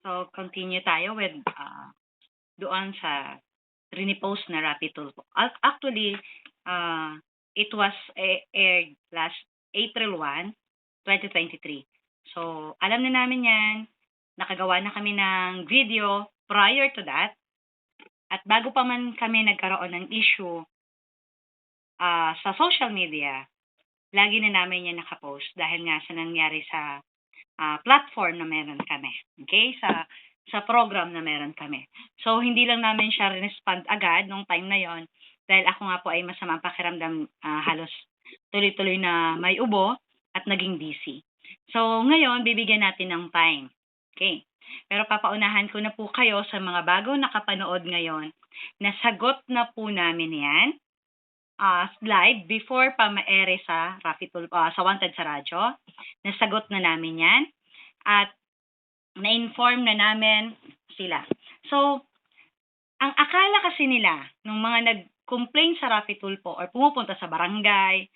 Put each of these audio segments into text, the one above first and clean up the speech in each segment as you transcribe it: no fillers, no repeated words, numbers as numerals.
So, continue tayo with doon sa rinipost na Rapid Tulfo. Actually, uh, it was aired last April 1, 2023. So, alam na namin yan. Nakagawa na kami ng video prior to that. At bago pa man kami nagkaroon ng issue sa social media, lagi na namin yan nakapost dahil nga sa nangyari sa platform na meron kami. Okay? Sa program na meron kami. So, hindi lang namin siya respond agad nung time na yon dahil ako nga po ay masama ang pakiramdam, halos tuloy-tuloy na may ubo at naging busy. So, ngayon, bibigyan natin ng time. Okay? Pero papaunahan ko na po kayo sa mga bagong nakapanood ngayon na sagot na po namin yan live before pa ma-ere sa sa Wanted sa Radyo. Nasagot na namin yan at na-inform na namin sila. So, ang akala kasi nila nung mga nag-complain sa Rapid Tulfo or pumupunta sa barangay,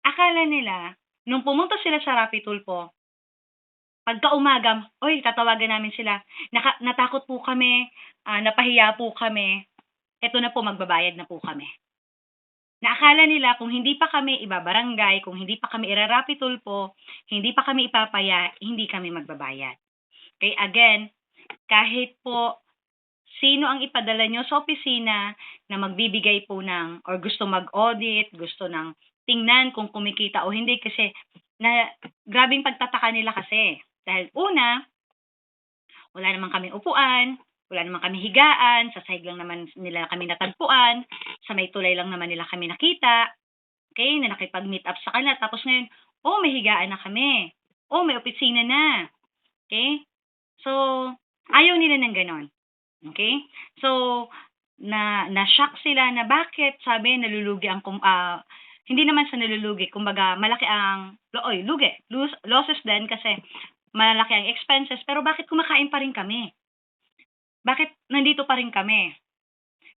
akala nila nung pumunta sila sa Rapid Tulfo, pagka-umaga, oy, tatawagan namin sila. Natakot po kami, napahiya po kami. Eto na po, magbabayad na po kami. Naakala nila kung hindi pa kami ibabarangay, kung hindi pa kami irarapid tulpo, hindi pa kami ipapaya, hindi kami magbabayad. Okay, again, kahit po sino ang ipadala nyo sa opisina na magbibigay po ng, or gusto mag-audit, gusto ng tingnan kung kumikita o hindi, kasi grabing pagtataka nila kasi. Dahil una, wala naman kaming upuan, wala naman kami higaan, sa sahig lang naman nila kami natagpuan, sa may tulay lang naman nila kami nakita, okay, na nakipag-meet up sa kanila. Tapos ngayon, may higaan na kami. May opisina na. Okay? So, ayaw nila ng ganon. Okay? So, na-shock sila na bakit, sabi, nalulugi ang, hindi naman sa nalulugi, kumbaga, malaki ang, lugi, losses din kasi malaki ang expenses, pero bakit kumakain pa rin kami? Bakit nandito pa rin kami?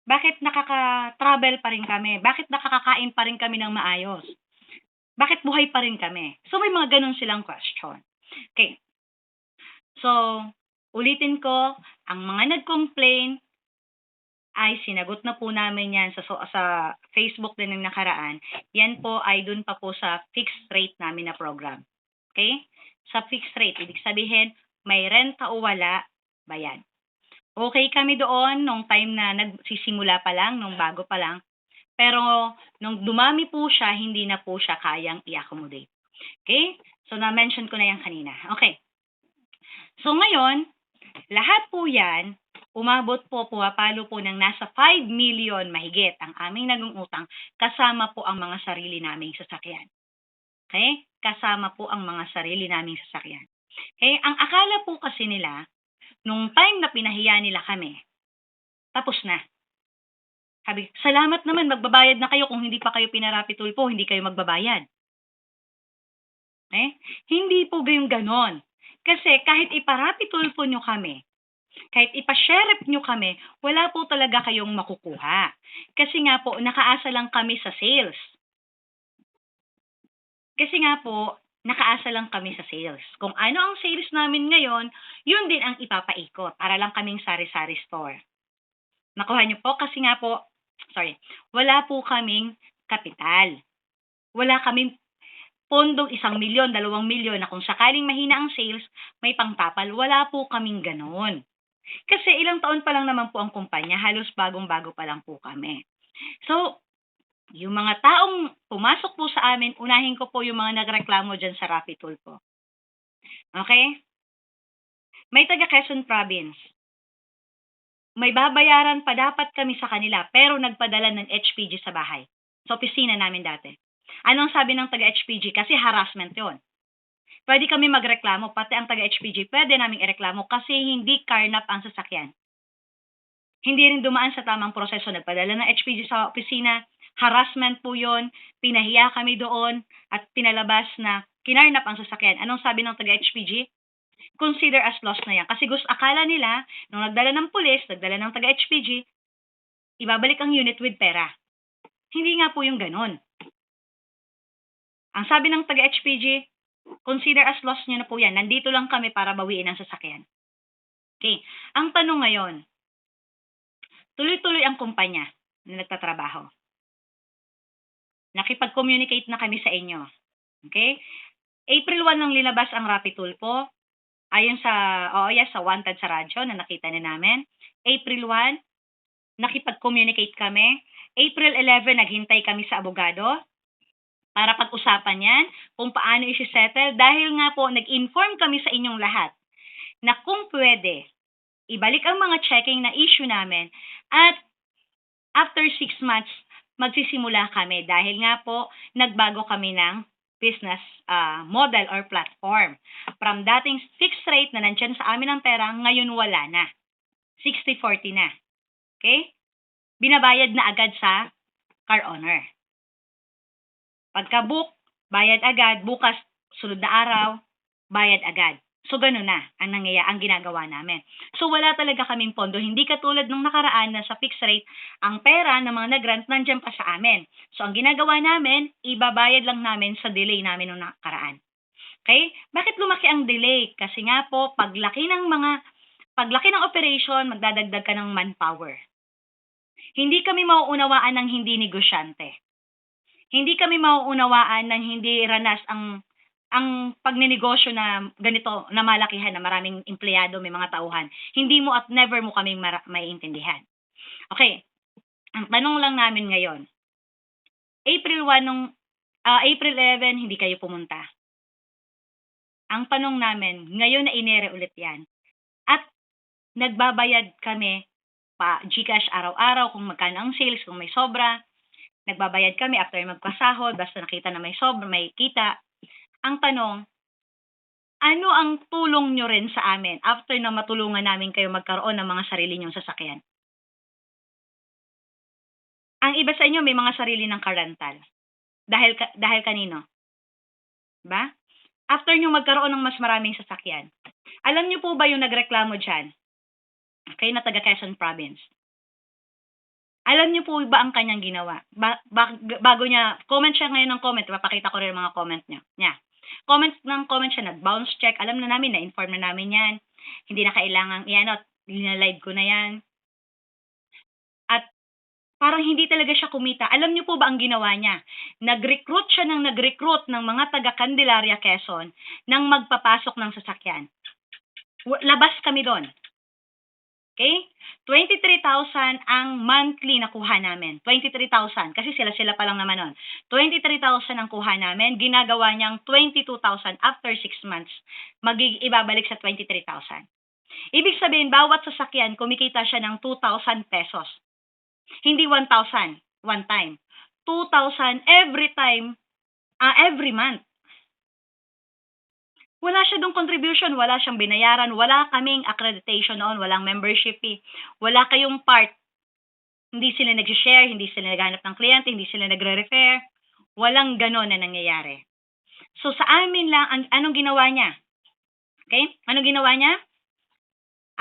Bakit nakaka-travel pa rin kami? Bakit nakakakain pa rin kami ng maayos? Bakit buhay pa rin kami? So, may mga ganun silang question. Okay. So, ulitin ko, ang mga nag-complain ay sinagot na po namin yan sa Facebook din ng nakaraan. Yan po ay dun pa po sa fixed rate namin na program. Okay? Sa fixed rate, ibig sabihin, may renta o wala, bayad. Okay kami doon nung time na nagsisimula pa lang, nung bago pa lang. Pero nung dumami po siya, hindi na po siya kayang i-accommodate. Okay? So, na-mention ko na yan kanina. Okay. So, ngayon, lahat po yan, umabot po, pumapalo po ng nasa 5 million mahigit ang aming nagungutang, kasama po ang mga sarili naming sasakyan. Okay? Kasama po ang mga sarili naming sasakyan. Okay? Ang akala po kasi nila, nung time na pinahiya nila kami, tapos na. Sabi, salamat naman, magbabayad na kayo kung hindi pa kayo pinarapid tulpo, hindi kayo magbabayad. Hindi po yung ganon. Kasi kahit iparapid tulpo nyo kami, kahit ipasheriff nyo kami, wala po talaga kayong makukuha. Kasi nga po, nakaasa lang kami sa sales. Kasi nga po, nakaasa lang kami sa sales. Kung ano ang sales namin ngayon, yun din ang ipapaikot para lang kaming sari-sari store. Nakuha nyo po kasi nga po, wala po kaming kapital. Wala kaming pondong 1 milyon, 2 milyon na kung sakaling mahina ang sales, may pangtapal. Wala po kaming ganon. Kasi ilang taon pa lang naman po ang kumpanya, halos bagong-bago pa lang po kami. So, yung mga taong pumasok po sa amin, unahin ko po yung mga nagreklamo dyan sa Rapid Tulfo. Okay? May taga Quezon Province. May babayaran pa dapat kami sa kanila, pero nagpadala ng HPG sa bahay. Sa opisina namin dati. Anong sabi ng taga HPG? Kasi harassment yon. Pwede kami magreklamo, pati ang taga HPG, pwede naming ireklamo kasi hindi karnap ang sasakyan. Hindi rin dumaan sa tamang proseso. Nagpadala ng HPG sa opisina, harassment po yon, pinahiya kami doon, at pinalabas na kinarnap ang sasakyan. Anong sabi ng taga HPG? Consider as lost na yan. Kasi akala nila, nung nagdala ng pulis, nagdala ng taga HPG, ibabalik ang unit with pera. Hindi nga po yung ganun. Ang sabi ng taga HPG, consider as lost nyo na po yan. Nandito lang kami para bawiin ang sasakyan. Okay. Ang tanong ngayon, tuloy-tuloy ang kumpanya na nagtatrabaho. Nakipag-communicate na kami sa inyo. Okay? April 1 nang linabas ang Rapid Tulfo. Ayon sa, sa Wanted sa radyo na nakita na namin. April 1, nakipag-communicate kami. April 11, naghintay kami sa abogado para pag-usapan yan kung paano isi-settle dahil nga po nag-inform kami sa inyong lahat na kung pwede, ibalik ang mga checking na issue namin at after 6 months, magsisimula kami dahil nga po nagbago kami ng business model or platform. From dating fixed rate na nandyan sa amin ang pera, ngayon wala na. 60-40 na. Okay? Binabayad na agad sa car owner. Pagka-book, bayad agad. Bukas, sunod na araw, bayad agad. So, ganun na ang ginagawa namin. So, wala talaga kaming pondo. Hindi katulad nung nakaraan na sa fixed rate, ang pera ng mga nag-grant nandyan pa sa amin. So, ang ginagawa namin, ibabayad lang namin sa delay namin nung nakaraan. Okay? Bakit lumaki ang delay? Kasi nga po, paglaki ng operation, magdadagdag ka ng manpower. Hindi kami mauunawaan ng hindi negosyante. Hindi kami mauunawaan ng hindi ranas ang pagninegosyo na ganito, na malakihan, na maraming empleyado, may mga tauhan. Hindi mo at never mo kaming maiintindihan. Okay. Ang tanong lang namin ngayon, April 11, hindi kayo pumunta. Ang tanong namin, ngayon na inere ulit yan. At nagbabayad kami pa GCash araw-araw kung magkano ang sales, kung may sobra. Nagbabayad kami after magpasahod, basta nakita na may sobra, may kita. Ang tanong, ano ang tulong nyo rin sa amin after na matulungan namin kayo magkaroon ng mga sarili nyong sasakyan? Ang iba sa inyo may mga sarili ng car-rental. Dahil kanino? Ba? After nyo magkaroon ng mas maraming sasakyan. Alam nyo po ba yung nagreklamo dyan? Okay, na taga Quezon Province. Alam niyo po ba ang kanyang ginawa? Bago niya, comment siya ngayon ng comment, papakita ko rin ang mga comment niya. Comment siya, nag-bounce check, alam na namin, na-inform na namin yan. Hindi na kailangang live ko na yan. At parang hindi talaga siya kumita. Alam niyo po ba ang ginawa niya? Nag-recruit ng mga taga Candelaria, Quezon, nang magpapasok ng sasakyan. Labas kami doon. Okay? 23,000 ang monthly na kuha namin. 23,000. Kasi sila pa lang naman nun. 23,000 ang kuha namin. Ginagawa niyang 22,000 after 6 months. Ibabalik sa 23,000. Ibig sabihin, bawat sasakyan, kumikita siya ng 2,000 pesos. Hindi 1,000 one time. 2,000 every month. Wala siya dong contribution, wala siyang binayaran, wala kaming accreditation noon, walang membership fee, wala kayong part. Hindi sila nag-share, hindi sila naghanap ng kliyente, hindi sila nagre-refer. Walang ganon na nangyayari. So sa amin lang, anong ginawa niya? Okay? Anong ginawa niya?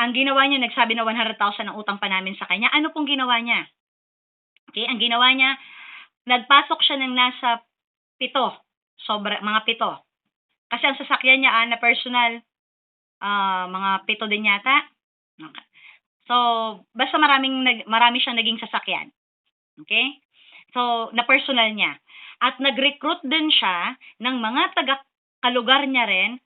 Ang ginawa niya, nagsabi na 100,000 ang utang pa namin sa kanya. Ano pong ginawa niya? Okay? Ang ginawa niya, nagpasok siya ng nasa 7, mga 7. Kasi ang sasakyan niya na personal, mga 7 din yata. Okay. So, basta marami siyang naging sasakyan. Okay? So, na personal niya. At nag-recruit din siya ng mga taga-kalugar niya rin.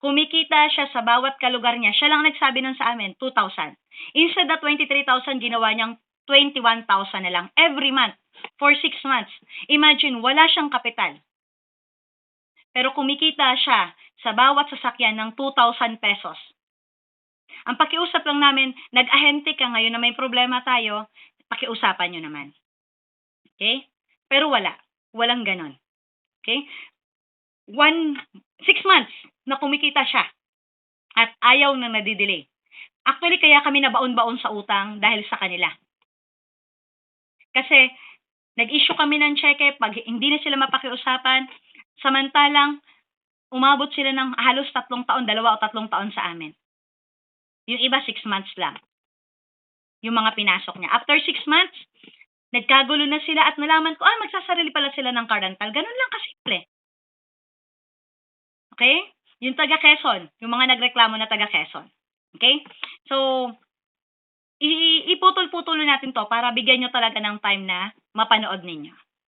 Kumikita siya sa bawat kalugar niya. Siya lang nagsabi nun sa amin, 2,000. Instead na 23,000, ginawa niyang 21,000 na lang every month for 6 months. Imagine, wala siyang kapital. Pero kumikita siya sa bawat sasakyan ng 2,000 pesos. Ang pakiusap lang namin, nag-ahente ka ngayon na may problema tayo, pakiusapan nyo naman. Okay? Pero walang ganon. Okay? 6 months na kumikita siya at ayaw na nadidelay. Actually, kaya kami nabaon-baon sa utang dahil sa kanila. Kasi, nag-issue kami ng cheque, pag hindi na sila mapakiusapan, samantalang, umabot sila ng halos 3 taon, 2 o 3 taon sa amin. Yung iba, 6 months lang. Yung mga pinasok niya. After 6 months, nagkagulo na sila at nalaman ko, magsasarili pala sila ng car rental. Ganun lang kasimple. Okay? Yung taga Quezon, yung mga nagreklamo na taga Quezon. Okay? So, iputol-putol natin 'to para bigyan niyo talaga ng time na mapanood ninyo.